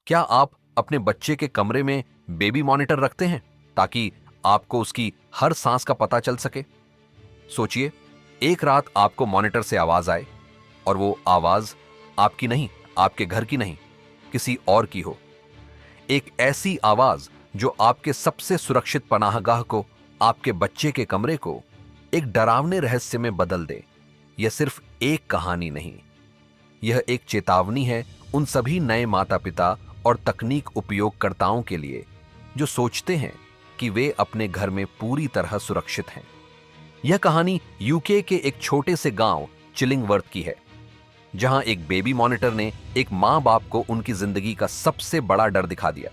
क्या आप अपने बच्चे के कमरे में बेबी मॉनिटर रखते हैं ताकि आपको उसकी हर सांस का पता चल सके? सोचिए, एक रात आपको मॉनिटर से आवाज आए और वो आवाज आपकी नहीं, आपके घर की नहीं, किसी और की हो। एक ऐसी आवाज जो आपके सबसे सुरक्षित पनाहगाह को, आपके बच्चे के कमरे को एक डरावने रहस्य में बदल दे। यह सिर्फ एक कहानी नहीं, यह एक चेतावनी है उन सभी नए माता-पिता और तकनीक उपयोगकर्ताओं के लिए जो सोचते हैं कि वे अपने घर में पूरी तरह सुरक्षित हैं। यह कहानी यूके के एक छोटे से गांव चिलिंगवर्थ की है, जहां एक बेबी मॉनिटर ने एक मां बाप को उनकी जिंदगी का सबसे बड़ा डर दिखा दिया।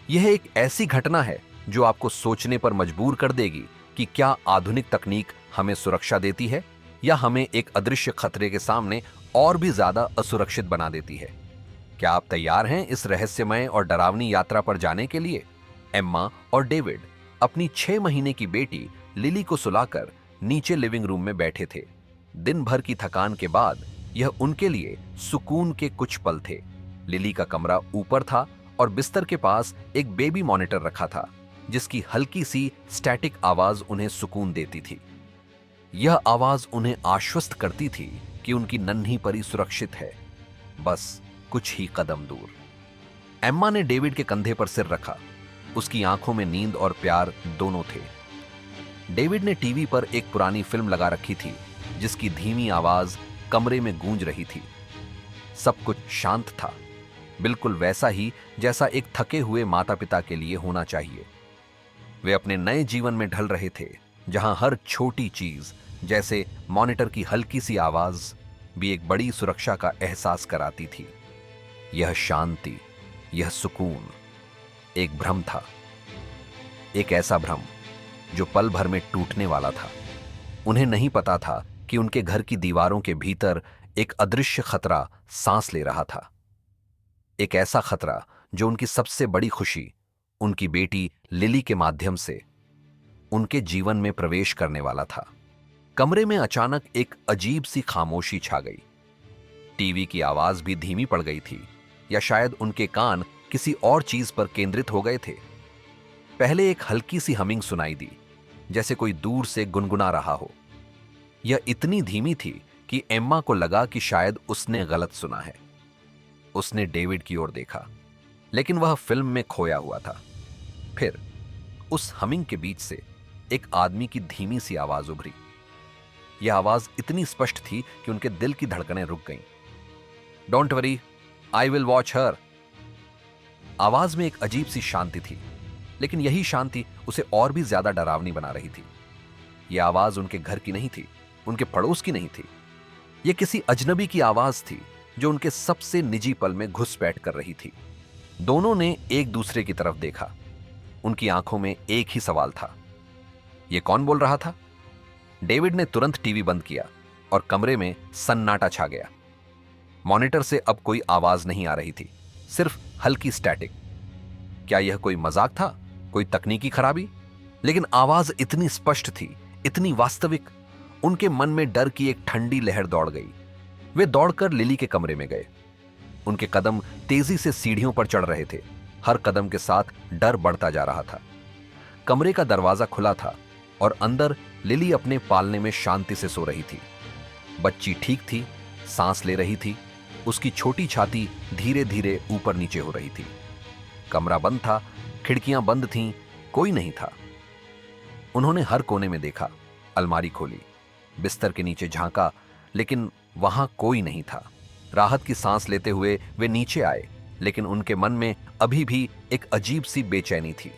यह एक ऐसी घटना है जो आपको सोचने पर मजबूर कर देगी कि क्या आधुनिक तकनीक हमें सुरक्षा देती है या हमें एक अदृश्य खतरे के सामने और भी ज्यादा असुरक्षित बना देती है। क्या आप तैयार हैं इस रहस्यमय और डरावनी यात्रा पर जाने के लिए? एम्मा और डेविड अपनी 6 महीने की बेटी लिली को सुलाकर नीचे लिविंग रूम में बैठे थे। दिन भर की थकान के बाद यह उनके लिए सुकून के कुछ पल थे। लिली का कमरा ऊपर था और बिस्तर के पास एक बेबी मॉनिटर रखा था, जिसकी हल्की सी स्टैटिक आवाज उन्हें सुकून देती थी। यह आवाज उन्हें आश्वस्त करती थी कि उनकी नन्ही परी सुरक्षित है, बस कुछ ही कदम दूर। एम्मा ने डेविड के कंधे पर सिर रखा। उसकी आंखों में नींद और प्यार दोनों थे। डेविड ने टीवी पर एक पुरानी फिल्म लगा रखी थी, जिसकी धीमी आवाज कमरे में गूंज रही थी। सब कुछ शांत था, बिल्कुल वैसा ही जैसा एक थके हुए माता पिता के लिए होना चाहिए। वे अपने नए जीवन में ढल रहे थे, जहां हर छोटी चीज, जैसे मॉनिटर की हल्की सी आवाज, भी एक बड़ी सुरक्षा का एहसास कराती थी। यह शांति, यह सुकून एक भ्रम था, एक ऐसा भ्रम जो पल भर में टूटने वाला था। उन्हें नहीं पता था कि उनके घर की दीवारों के भीतर एक अदृश्य खतरा सांस ले रहा था। एक ऐसा खतरा जो उनकी सबसे बड़ी खुशी, उनकी बेटी लिली के माध्यम से उनके जीवन में प्रवेश करने वाला था। कमरे में अचानक एक अजीब सी खामोशी छा गई। टीवी की आवाज भी धीमी पड़ गई थी, या शायद उनके कान किसी और चीज पर केंद्रित हो गए थे। पहले एक हल्की सी हमिंग सुनाई दी, जैसे कोई दूर से गुनगुना रहा हो। यह इतनी धीमी थी कि एम्मा को लगा कि शायद उसने गलत सुना है। उसने डेविड की ओर देखा, लेकिन वह फिल्म में खोया हुआ था। फिर उस हमिंग के बीच से एक आदमी की धीमी सी आवाज उभरी। यह आवाज इतनी स्पष्ट थी कि उनके दिल की धड़कनें रुक गईं। Don't worry, I will watch her. आवाज में एक अजीब सी शांति थी, लेकिन यही शांति उसे और भी ज्यादा डरावनी बना रही थी। यह आवाज उनके घर की नहीं थी, उनके पड़ोस की नहीं थी। यह किसी अजनबी की आवाज थी जो उनके सबसे निजी पल में घुसपैठ कर रही थी। दोनों ने एक दूसरे की तरफ देखा। उनकी आंखों में एक ही सवाल था, यह कौन बोल रहा था? डेविड ने तुरंत टीवी बंद किया और कमरे में सन्नाटा छा गया। मॉनिटर से अब कोई आवाज नहीं आ रही थी, सिर्फ हल्की स्टैटिक। क्या यह कोई मजाक था, कोई तकनीकी खराबी? लेकिन आवाज इतनी स्पष्ट थी, इतनी वास्तविक। उनके मन में डर की एक ठंडी लहर दौड़ गई। वे दौड़कर लिली के कमरे में गए। उनके कदम तेजी से सीढ़ियों पर चढ़ रहे थे। हर कदम के साथ डर बढ़ता जा रहा था। कमरे का दरवाजा खुला था और अंदर लिली अपने पालने में शांति से सो रही थी। बच्ची ठीक थी, सांस ले रही थी। उसकी छोटी छाती धीरे धीरे ऊपर नीचे हो रही थी। कमरा बंद था, खिड़कियां बंद थीं, कोई नहीं था। उन्होंने हर कोने में देखा, अलमारी खोली, बिस्तर के नीचे झांका, लेकिन वहां कोई नहीं था। राहत की सांस लेते हुए वे नीचे आए, लेकिन उनके मन में अभी भी एक अजीब सी बेचैनी थी।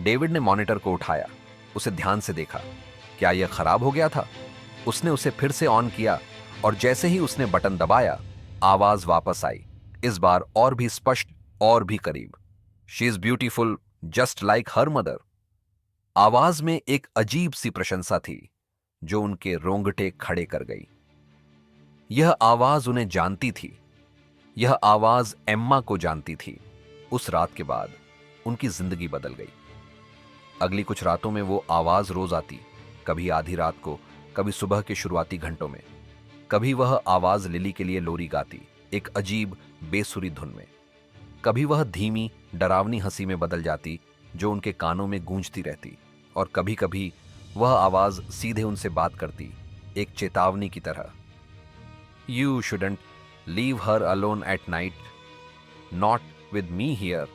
डेविड ने मॉनिटर को उठाया, उसे ध्यान से देखा। क्या यह खराब हो गया था? उसने उसे फिर से ऑन किया और जैसे ही उसने बटन दबाया, आवाज वापस आई, इस बार और भी स्पष्ट और भी करीब। She is beautiful just like her mother. आवाज में एक अजीब सी प्रशंसा थी जो उनके रोंगटे खड़े कर गई। यह आवाज उन्हें जानती थी। यह आवाज एम्मा को जानती थी। उस रात के बाद उनकी जिंदगी बदल गई। अगली कुछ रातों में वो आवाज रोज आती, कभी आधी रात को, कभी सुबह के शुरुआती घंटों में। कभी वह आवाज लिली के लिए लोरी गाती, एक अजीब बेसुरी धुन में। कभी वह धीमी डरावनी हंसी में बदल जाती जो उनके कानों में गूंजती रहती, और कभी कभी वह आवाज सीधे उनसे बात करती, एक चेतावनी की तरह। You shouldn't leave her alone at night, not with me here.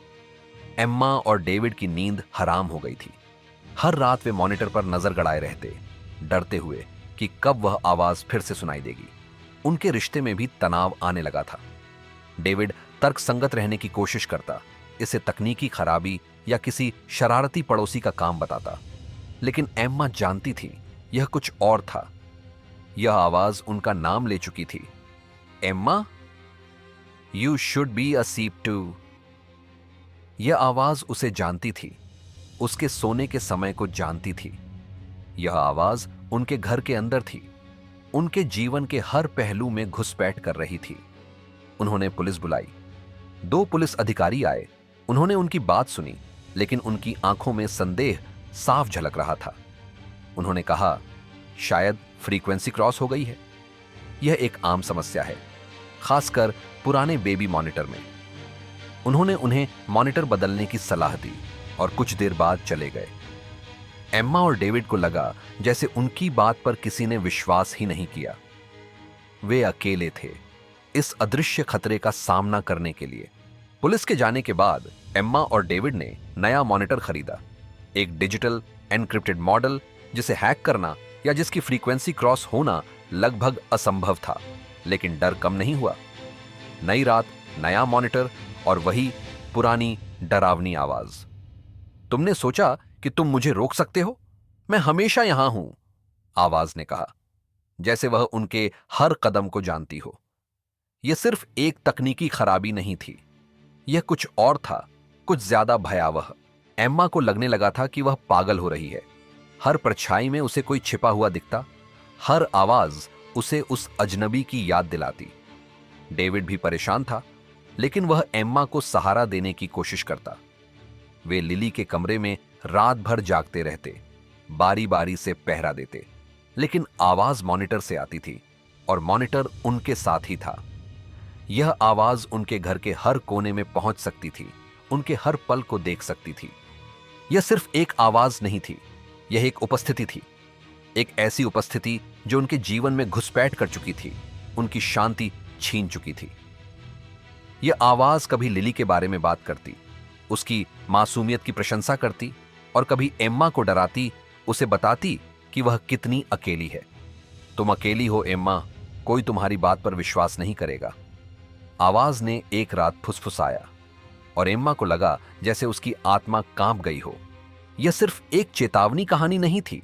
Emma और डेविड की नींद हराम हो गई थी। हर रात वे मॉनिटर पर नजर गड़ाए रहते, डरते हुए कि कब वह आवाज फिर से सुनाई देगी। उनके रिश्ते में भी तनाव आने लगा था। डेविड तर्कसंगत रहने की कोशिश करता, इसे तकनीकी खराबी या किसी शरारती पड़ोसी का काम बताता, लेकिन एम्मा जानती थी यह कुछ और था। यह आवाज उनका नाम ले चुकी थी। Emma, you should be asleep too. यह आवाज उसे जानती थी, उसके सोने के समय को जानती थी। यह आवाज उनके घर के अंदर थी, उनके जीवन के हर पहलू में घुसपैठ कर रही थी। उन्होंने पुलिस बुलाई। 2 पुलिस अधिकारी आए। उन्होंने उनकी बात सुनी, लेकिन उनकी आंखों में संदेह साफ झलक रहा था। उन्होंने कहा, शायद फ्रीक्वेंसी क्रॉस हो गई है। यह एक आम समस्या है, खासकर पुराने बेबी मॉनिटर में। उन्होंने उन्हें मॉनिटर बदलने की सलाह दी और कुछ देर बाद चले गए। एम्मा और डेविड को लगा जैसे उनकी बात पर किसी ने विश्वास ही नहीं किया। वे अकेले थे इस अदृश्य खतरे का सामना करने के लिए। पुलिस के जाने के बाद एम्मा और डेविड ने नया मॉनिटर खरीदा, एक डिजिटल एन्क्रिप्टेड मॉडल जिसे हैक करना या जिसकी फ्रीक्वेंसी क्रॉस होना लगभग असंभव था। लेकिन डर कम नहीं हुआ। नई रात, नया मॉनिटर और वही पुरानी डरावनी आवाज। तुमने सोचा कि तुम मुझे रोक सकते हो? मैं हमेशा यहां हूं, आवाज ने कहा, जैसे वह उनके हर कदम को जानती हो। यह सिर्फ एक तकनीकी खराबी नहीं थी, यह कुछ और था, कुछ ज्यादा भयावह। एम्मा को लगने लगा था कि वह पागल हो रही है। हर परछाई में उसे कोई छिपा हुआ दिखता, हर आवाज उसे उस अजनबी की याद दिलाती। डेविड भी परेशान था, लेकिन वह एम्मा को सहारा देने की कोशिश करता। वे लिली के कमरे में रात भर जागते रहते, बारी बारी से पहरा देते, लेकिन आवाज मॉनिटर से आती थी और मॉनिटर उनके साथ ही था। यह आवाज उनके घर के हर कोने में पहुंच सकती थी, उनके हर पल को देख सकती थी। यह सिर्फ एक आवाज नहीं थी, यह एक उपस्थिति थी, एक ऐसी उपस्थिति जो उनके जीवन में घुसपैठ कर चुकी थी, उनकी शांति छीन चुकी थी। यह आवाज कभी लिली के बारे में बात करती, उसकी मासूमियत की प्रशंसा करती, और कभी एम्मा को डराती, उसे बताती कि वह कितनी अकेली है। तुम अकेली हो एम्मा, कोई तुम्हारी बात पर विश्वास नहीं करेगा। आवाज ने एक रात फुसफुसाया और एम्मा को लगा जैसे उसकी आत्मा कांप गई हो। यह सिर्फ एक चेतावनी कहानी नहीं थी,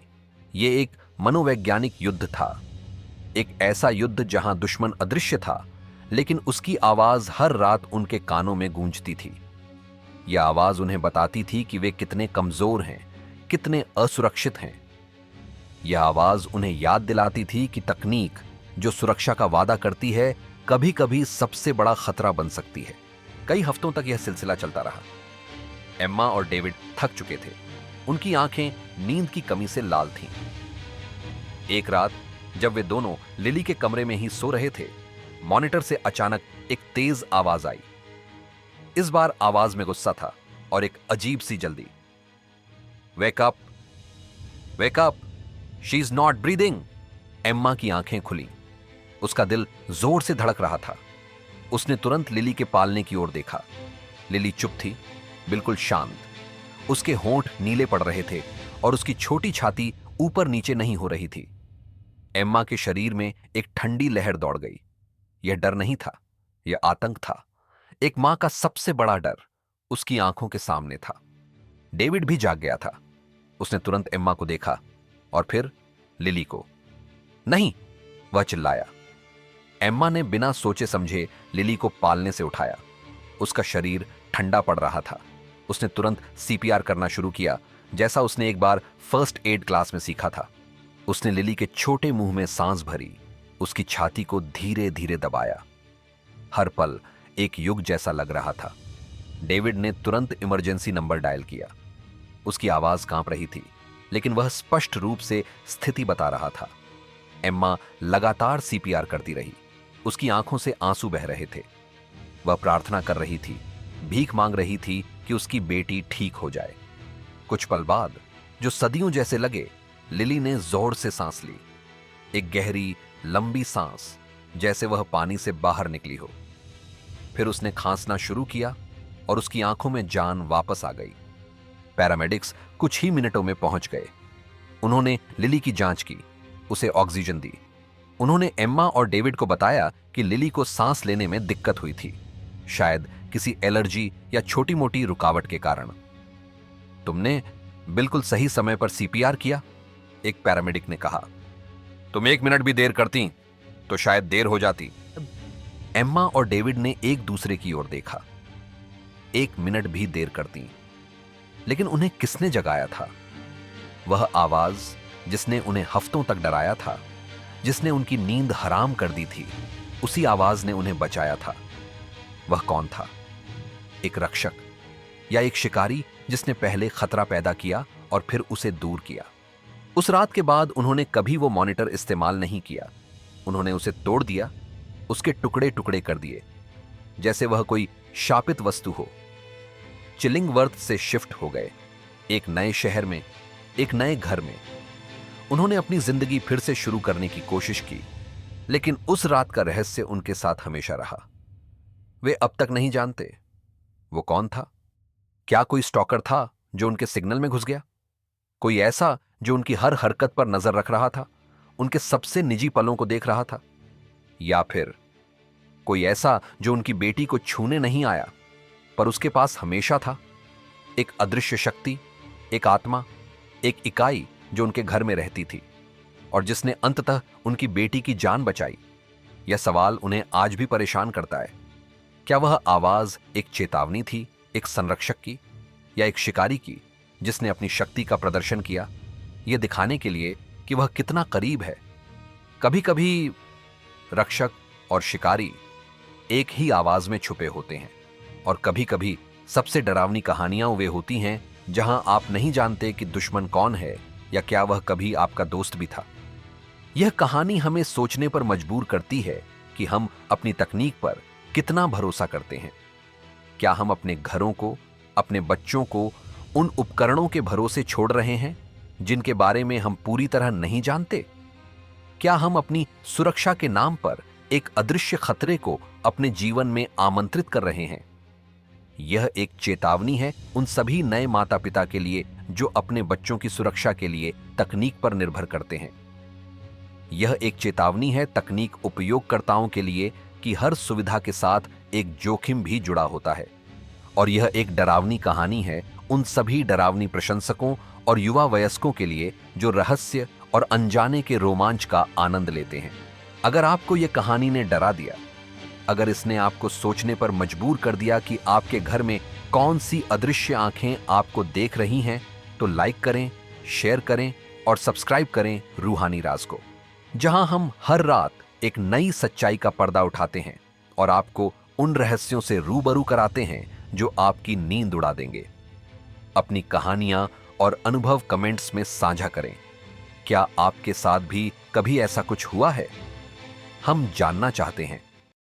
यह एक मनोवैज्ञानिक युद्ध था, एक ऐसा युद्ध जहां दुश्मन अदृश्य था, लेकिन उसकी आवाज हर रात उनके कानों में गूंजती थी। यह आवाज उन्हें बताती थी कि वे कितने कमजोर हैं, कितने असुरक्षित हैं। यह आवाज उन्हें याद दिलाती थी कि तकनीक जो सुरक्षा का वादा करती है, कभी कभी सबसे बड़ा खतरा बन सकती है। कई हफ्तों तक यह सिलसिला चलता रहा। एम्मा और डेविड थक चुके थे, उनकी आंखें नींद की कमी से लाल थीं। एक रात जब वे दोनों लिली के कमरे में ही सो रहे थे, मॉनिटर से अचानक एक तेज आवाज आई। इस बार आवाज में गुस्सा था और एक अजीब सी जल्दी। Wake up, wake up, she is not breathing. Emma की आंखें खुली, उसका दिल जोर से धड़क रहा था। उसने तुरंत लिली के पालने की ओर देखा। लिली चुप थी, बिल्कुल शांत। उसके होंठ नीले पड़ रहे थे और उसकी छोटी छाती ऊपर नीचे नहीं हो रही थी। एम्मा के शरीर में एक ठंडी लहर दौड़ गई। यह डर नहीं था, यह आतंक था। एक मां का सबसे बड़ा डर उसकी आंखों के सामने था। डेविड भी जाग गया था। उसने तुरंत एम्मा को देखा और फिर लिली को। नहीं, वह चिल्लाया। एम्मा ने बिना सोचे समझे लिली को पालने से उठाया। उसका शरीर ठंडा पड़ रहा था। उसने तुरंत सीपीआर करना शुरू किया, जैसा उसने एक बार फर्स्ट एड क्लास में सीखा था। उसने लिली के छोटे मुंह में सांस भरी, उसकी छाती को धीरे धीरे दबाया। हर पल एक युग जैसा लग रहा था। डेविड ने तुरंत इमरजेंसी नंबर डायल किया। उसकी आवाज कांप रही थी, लेकिन वह स्पष्ट रूप से स्थिति बता रहा था। एम्मा लगातार सीपीआर करती रही। उसकी आंखों से आंसू बह रहे थे। वह प्रार्थना कर रही थी, भीख मांग रही थी कि उसकी बेटी ठीक हो जाए। कुछ पल बाद, जो सदियों जैसे लगे, लिली ने जोर से सांस ली। एक गहरी, लंबी सांस, जैसे वह पानी से बाहर निकली हो। फिर उसने खांसना शुरू किया और उसकी आंखों में जान वापस आ गई। पैरामेडिक्स कुछ ही मिनटों में पहुंच गए। उन्होंने लिली की जांच की, उसे ऑक्सीजन दी। उन्होंने एम्मा और डेविड को बताया कि लिली को सांस लेने में दिक्कत हुई थी, शायद किसी एलर्जी या छोटी मोटी रुकावट के कारण। तुमने बिल्कुल सही समय पर सीपीआर किया, एक पैरामेडिक ने कहा। तुम 1 मिनट भी देर करती तो शायद देर हो जाती। एम्मा और डेविड ने एक दूसरे की ओर देखा। 1 मिनट भी देर करती, लेकिन उन्हें किसने जगाया था? वह आवाज जिसने उन्हें हफ्तों तक डराया था, जिसने उनकी नींद हराम कर दी थी, उसी आवाज ने उन्हें बचाया था। वह कौन था? एक रक्षक या एक शिकारी जिसने पहले खतरा पैदा किया और फिर उसे दूर किया? उस रात के बाद उन्होंने कभी वो मॉनिटर इस्तेमाल नहीं किया। उन्होंने उसे तोड़ दिया, उसके टुकड़े टुकड़े कर दिए, जैसे वह कोई शापित वस्तु हो। चिलिंगवर्थ से शिफ्ट हो गए, एक नए शहर में, एक नए घर में। उन्होंने अपनी जिंदगी फिर से शुरू करने की कोशिश की, लेकिन उस रात का रहस्य उनके साथ हमेशा रहा। वे अब तक नहीं जानते वो कौन था। क्या कोई स्टॉकर था जो उनके सिग्नल में घुस गया? कोई ऐसा जो उनकी हर हरकत पर नजर रख रहा था, उनके सबसे निजी पलों को देख रहा था? या फिर कोई ऐसा जो उनकी बेटी को छूने नहीं आया, पर उसके पास हमेशा था? एक अदृश्य शक्ति, एक आत्मा, एक इकाई जो उनके घर में रहती थी और जिसने अंततः उनकी बेटी की जान बचाई। यह सवाल उन्हें आज भी परेशान करता है। क्या वह आवाज एक चेतावनी थी, एक संरक्षक की, या एक शिकारी की जिसने अपनी शक्ति का प्रदर्शन किया, यह दिखाने के लिए कि वह कितना करीब है? कभी कभी रक्षक और शिकारी एक ही आवाज में छुपे होते हैं, और कभी कभी सबसे डरावनी कहानियां वे होती हैं जहां आप नहीं जानते कि दुश्मन कौन है या क्या वह कभी आपका दोस्त भी था। यह कहानी हमें सोचने पर मजबूर करती है कि हम अपनी तकनीक पर कितना भरोसा करते हैं। क्या हम अपने घरों को, अपने बच्चों को उन उपकरणों के भरोसे छोड़ रहे हैं जिनके बारे में हम पूरी तरह नहीं जानते? क्या हम अपनी सुरक्षा के नाम पर एक अदृश्य खतरे को अपने जीवन में आमंत्रित कर रहे हैं? यह एक चेतावनी है उन सभी नए माता पिता के लिए जो अपने बच्चों की सुरक्षा के लिए तकनीक पर निर्भर करते हैं। यह एक चेतावनी है तकनीक उपयोगकर्ताओं के लिए कि हर सुविधा के साथ एक जोखिम भी जुड़ा होता है। और यह एक डरावनी कहानी है उन सभी डरावनी प्रशंसकों और युवा वयस्कों के लिए जो रहस्य और अनजाने के रोमांच का आनंद लेते हैं। अगर आपको यह कहानी ने डरा दिया, अगर इसने आपको सोचने पर मजबूर कर दिया कि आपके घर में कौन सी अदृश्य आंखें आपको देख रही हैं, तो लाइक करें, शेयर करें और सब्सक्राइब करें रूहानी राज को, जहां हम हर रात एक नई सच्चाई का पर्दा उठाते हैं और आपको उन रहस्यों से रूबरू कराते हैं जो आपकी नींद उड़ा देंगे। अपनी कहानियां और अनुभव कमेंट्स में साझा करें। क्या आपके साथ भी कभी ऐसा कुछ हुआ है? हम जानना चाहते हैं।